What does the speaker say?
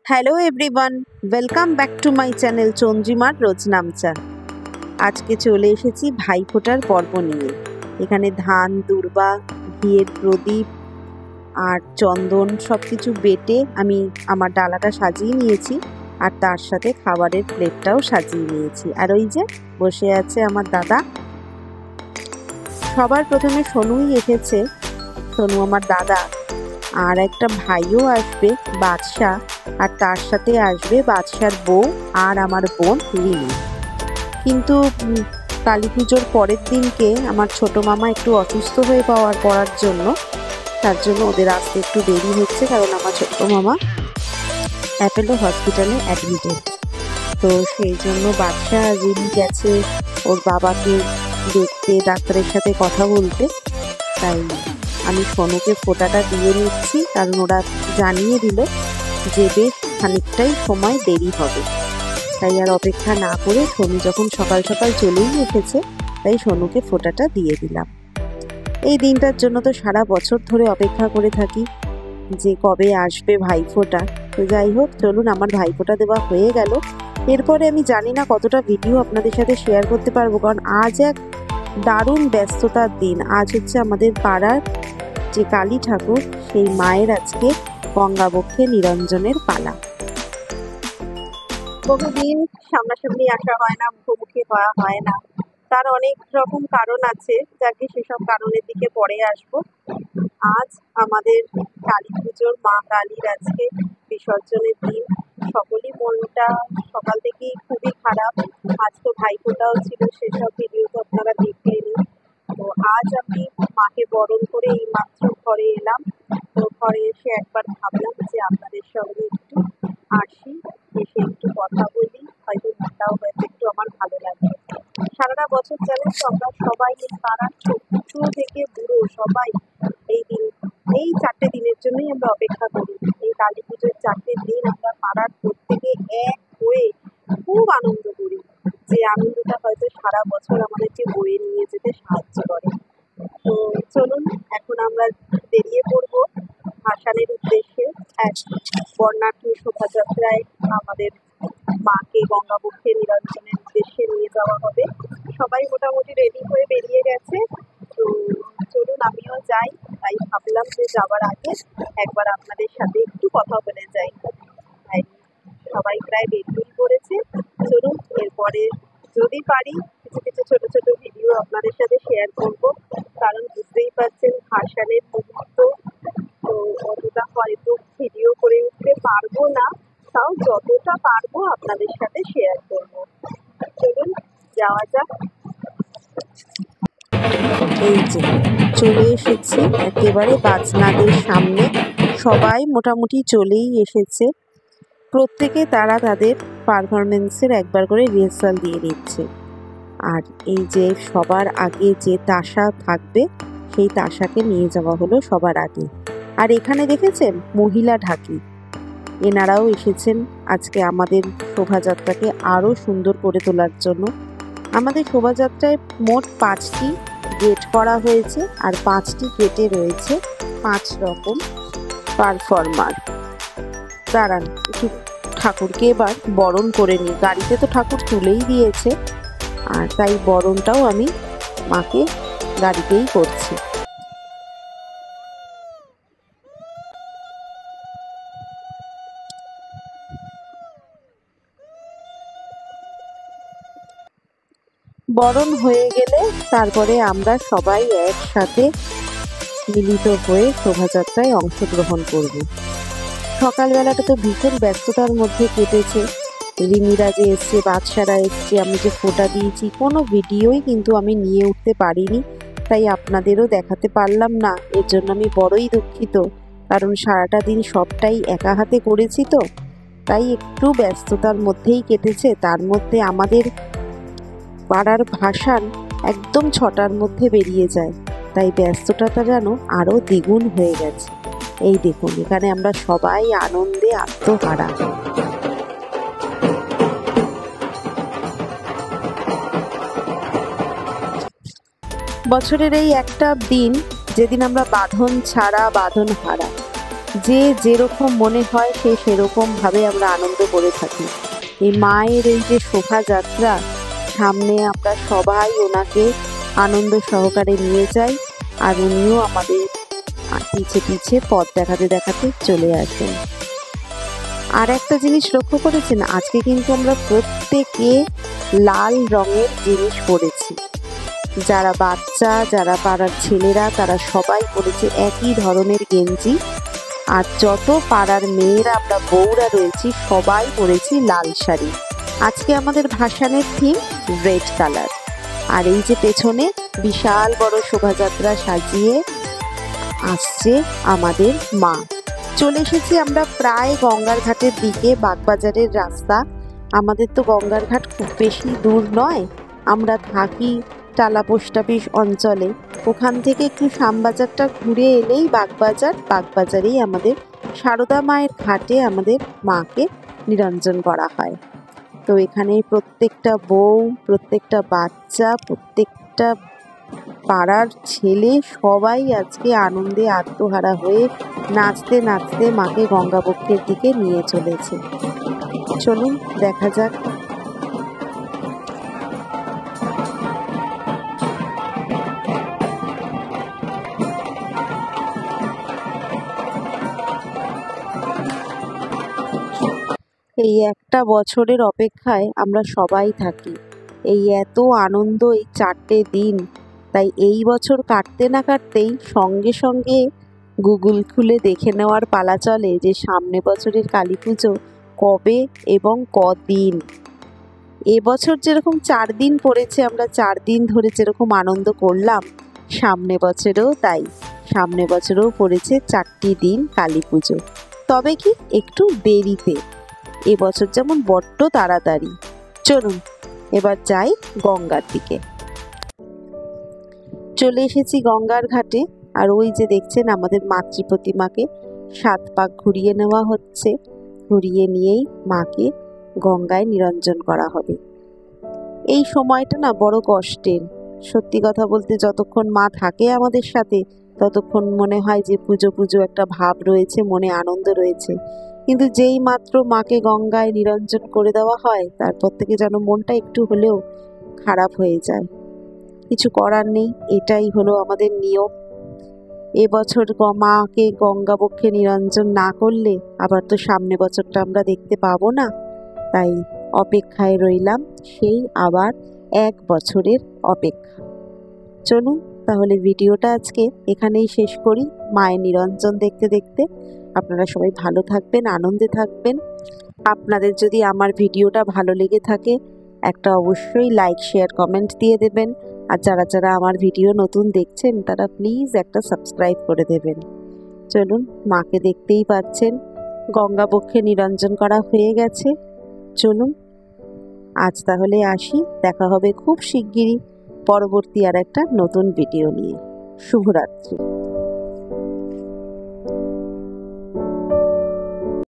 Hello everyone, welcome back to my channel চন্দ্রিমার রোজ নামচা। আজকে চলে এসেছি ভাইফোঁটার পর্ব নিয়ে। এখানে ধান, দূর্বা, ঘিয়ের প্রদীপ আর চন্দন সব কিছু বেটে আমি আমার ডালাটা সাজিয়ে নিয়েছি, আর তার সাথে খাবারের প্লেটটাও সাজিয়ে নিয়েছি। আর ওই যে বসে আছে আমার দাদা। সবার প্রথমে সোনুই এসেছে, সোনু আমার দাদা, আর একটা ভাইও আসবে বাদশা, আর তার সাথে আসবে বাদশার বউ আর আমার বোন রিমি। কিন্তু কালী পুজোর পরের দিনকে আমার ছোট মামা একটু অসুস্থ হয়ে পড়ার জন্য, তার জন্য ওদের আসতে একটু দেরি হচ্ছে, কারণ আমার ছোট মামা অ্যাপেলো হসপিটালে অ্যাডমিটেড। তো সেই জন্য বাদশা রিমি গেছে ওর বাবাকে দেখতে, ডাক্তারের সাথে কথা বলতে। তাই আমি সোনুকে ফোঁটাটা দিয়ে নিচ্ছি, কারণ ওরা জানিয়ে দিল যে বেশ খানিকটাই সময় দেরি হবে। তাই আর অপেক্ষা না করে সোনু যখন সকাল সকাল চলেই এসেছে, তাই সোনুকে ফোঁটাটা দিয়ে দিলাম। এই দিনটার জন্য তো সারা বছর ধরে অপেক্ষা করে থাকি যে কবে আসবে ভাইফোঁটা। তো যাই হোক, চলুন, আমার ভাইফোঁটা দেওয়া হয়ে গেল। এরপরে আমি জানি না কতটা ভিডিও আপনাদের সাথে শেয়ার করতে পারবো, কারণ আজ এক দারুণ ব্যস্ততার দিন। আজ হচ্ছে আমাদের পাড়ার যে কালী ঠাকুর, সেই মায়ের আজকে গঙ্গাবক্ষে নিরঞ্জনের পালা। বহুদিন সামনাসামনি আসা হয় না, মুখোমুখি হওয়া হয় না, তার অনেক রকম কারণ আছে, যাকে সেসব কারণের দিকে পরে আসবো। আজ আমাদের কালী পুজোর মা কালীর আজকে বিসর্জনের দিন। সকলেই মনটা সকাল থেকেই খুবই খারাপ। আজ তো ভাইফোঁটাও ছিল, সেসব ভিডিও তো আপনারা দেখলেনই। তো আজ আমি মাকে বরণ করে এই মাত্র ঘরে এলাম। তো ঘরে এসে একবার ভাবলাম যে আপনাদের সঙ্গে একটু আসি, এসে একটু কথা বলি, হয়তো মনটাও হয়তো একটু আমার ভালো লাগবে। সারাটা বছর জানেন তো, আমরা সবাই এই পাড়ার ছোট্ট থেকে বুড়ো সবাই এই 4টে দিনের জন্যই আমরা অপেক্ষা করি। এই কালী পুজোর 4টে দিন আমরা পাড়ার প্রত্যেকে এক হয়ে খুব আনন্দ করি, যে আনন্দটা হয়তো সারা বছর আমাদেরকে বয়ে নিয়ে যেতে সাহায্য করে। তো চলুন, এখন আমরা বেরিয়ে পড়বো ভাসানের উদ্দেশ্যে। এক বর্ণাঢ্য শোভাযাত্রায় আমাদের মাকে গঙ্গাবক্ষে নিরঞ্জনের উদ্দেশ্যে নিয়ে যাওয়া হবে। সবাই মোটামুটি রেডি হয়ে বেরিয়ে গেছে। তো চলুন আমিও যাই। তাই ভাবলাম যে যাওয়ার আগে একবার আপনাদের সাথে একটু কথা বলে যাই। তাই সবাই প্রায় বেরিয়ে পড়েছে। চলুন, এরপরে যদি পারি কিছু কিছু ছোট ছোট ভিডিও আপনাদের সাথে শেয়ার করব, কারণ বুঝতেই পারছেন ভাসানের মুহূর্ত। তো অতটা হয়তো ভিডিও করে উঠতে পারবো না, তাও যতটা পারবো আপনাদের সাথে শেয়ার করব। চলুন যাওয়া যাক। এই যে চলে এসেছি একেবারে বাজনাদের সামনে। সবাই মোটামুটি চলেই এসেছে। প্রত্যেকে তারা তাদের পারফরমেন্সের একবার করে রিহার্সাল দিয়ে নিচ্ছে। আর এই যে সবার আগে যে তাসা থাকবে, সেই তাসাকে নিয়ে যাওয়া হলো সবার আগে। আর এখানে দেখেছেন মহিলা ঢাকি, এনারাও এসেছেন আজকে আমাদের শোভাযাত্রাকে আরও সুন্দর করে তোলার জন্য। আমাদের শোভাযাত্রায় মোট 5টি গেট করা হয়েছে, আর 5টি গেটে রয়েছে 5 রকম পারফর্মার। দাঁড়ান একটু ঠাকুরকে এবার বরণ করে নিই। গাড়িতে তো ঠাকুর তুলেই দিয়েছে, আর তাই বরণটাও আমি মাকে গাড়িতেই করছি। বরণ হয়ে গেলে তারপরে আমরা সবাই একসাথে মিলিত হয়ে শোভাযাত্রায় অংশগ্রহণ করব। সকালবেলাটা তো ভীষণ ব্যস্ততার মধ্যে কেটেছে। রিমিরা যে এসছে, বাদশারা এসছে, আমি যে ফোঁটা দিয়েছি, কোনো ভিডিওই কিন্তু আমি নিয়ে উঠতে পারিনি, তাই আপনাদেরও দেখাতে পারলাম না। এর জন্য আমি বড়ই দুঃখিত, কারণ সারাটা দিন সবটাই একা হাতে করেছি, তো তাই একটু ব্যস্ততার মধ্যেই কেটেছে। তার মধ্যে আমাদের পাড়ার ভাসান একদম 6টার মধ্যে বেরিয়ে যায়, তাই ব্যস্ততাটা যেন আরও দ্বিগুণ হয়ে গেছে। এই দেখুন, এখানে আমরা সবাই আনন্দে আত্মহারা। বছরের এই একটা দিন যেদিন আমরা বাঁধন ছাড়া বাঁধন হারা, যে যেরকম মনে হয় সে সেরকমভাবে আমরা আনন্দ করে থাকি। এই মায়ের এই যে শোভাযাত্রা, সামনে আমরা সবাই ওনাকে আনন্দ সহকারে নিয়ে যাই, আর উনিও আমাদের পিছে পিছে পথ দেখাতে দেখাতে চলে আসেন। আর একটা জিনিস লক্ষ্য করেছেন, আজকে কিন্তু আমরা প্রত্যেকে লাল রঙের জিনিস পরেছি। যারা বাচ্চা, যারা পাড়ার ছেলেরা, তারা সবাই পরেছে একই ধরনের গেঞ্জি। আর যত পাড়ার মেয়েরা আমরা বউরা রয়েছি সবাই পরেছি লাল শাড়ি। আজকে আমাদের ভাসানের থিম রেড কালার। আর এই যে পেছনে বিশাল বড় শোভাযাত্রা সাজিয়ে আসছে আমাদের মা। চলে এসেছি আমরা প্রায় গঙ্গার ঘাটের দিকে, বাগবাজারের রাস্তা। আমাদের তো গঙ্গার ঘাট খুব বেশি দূর নয়, আমরা থাকি টালা পোস্ট অফিস অঞ্চলে। ওখান থেকে একটু শ্যামবাজারটা ঘুরে এলেই বাগবাজার, বাগবাজারেই আমাদের সারদা মায়ের ঘাটে আমাদের মাকে নিরঞ্জন করা হয়। তো এখানে প্রত্যেকটা বউ, প্রত্যেকটা বাচ্চা, প্রত্যেকটা পাড়ার ছেলে সবাই আজকে আনন্দে আত্মহারা হয়ে নাচতে নাচতে মাকে গঙ্গাবক্ষের দিকে নিয়ে চলেছে। চলুন দেখা যাক। এই একটা বছরের অপেক্ষায় আমরা সবাই থাকি। এই এত আনন্দ, এই 4টে দিন। তাই এই বছর কাটতে না কাটতেই সঙ্গে সঙ্গে গুগল খুলে দেখে নেওয়ার পালা চলে যে সামনে বছরের কালী পুজো কবে এবং কদিন। এবছর যেরকম 4 দিন পড়েছে, আমরা 4 দিন ধরে যেরকম আনন্দ করলাম, সামনে বছরেও তাই। সামনে বছরেও পড়েছে 4টি দিন কালী পুজো, তবে কি একটু দেরিতে। এবছর যেমন বড্ড তাড়াতাড়ি। চলুন এবার যাই গঙ্গার দিকে। চলে এসেছি গঙ্গার ঘাটে। আর ওই যে দেখছেন আমাদের মাতৃ প্রতিমাকে 7 পাক ঘুরিয়ে নেওয়া হচ্ছে। ঘুরিয়ে নিয়েই মাকে গঙ্গায় নিরঞ্জন করা হবে। এই সময়টা না বড় কষ্টের। সত্যি কথা বলতে, যতক্ষণ মা থাকে আমাদের সাথে ততক্ষণ মনে হয় যে পুজো পুজো একটা ভাব রয়েছে, মনে আনন্দ রয়েছে। কিন্তু যেই মাত্র মাকে গঙ্গায় নিরঞ্জন করে দেওয়া হয়, তারপর থেকে যেন মনটা একটু হলেও খারাপ হয়ে যায়। কিছু করার নেই, এটাই হলো আমাদের নিয়ম। এবছর মাকে গঙ্গাবক্ষে নিরঞ্জন না করলে আবার তো সামনে বছরটা আমরা দেখতে পাবো না। তাই অপেক্ষায় রইলাম সেই আবার 1 বছরের অপেক্ষা। চলুন তাহলে ভিডিওটা আজকে এখানেই শেষ করি, মায়ের নিরঞ্জন দেখতে দেখতে। আপনারা সবাই ভালো থাকবেন, আনন্দে থাকবেন। আপনাদের যদি আমার ভিডিওটা ভালো লেগে থাকে, একটা অবশ্যই লাইক, শেয়ার, কমেন্ট দিয়ে দেবেন। আর যারা যারা আমার ভিডিও নতুন দেখছেন তারা প্লিজ একটা সাবস্ক্রাইব করে দেবেন। চলুন, মাকে দেখতেই পাচ্ছেন গঙ্গাবক্ষে নিরঞ্জন করা হয়ে গেছে। চলুন আজ তাহলে আসি, দেখা হবে খুব শিগগিরই পরবর্তী আর একটা নতুন ভিডিও নিয়ে। শুভরাত্রি।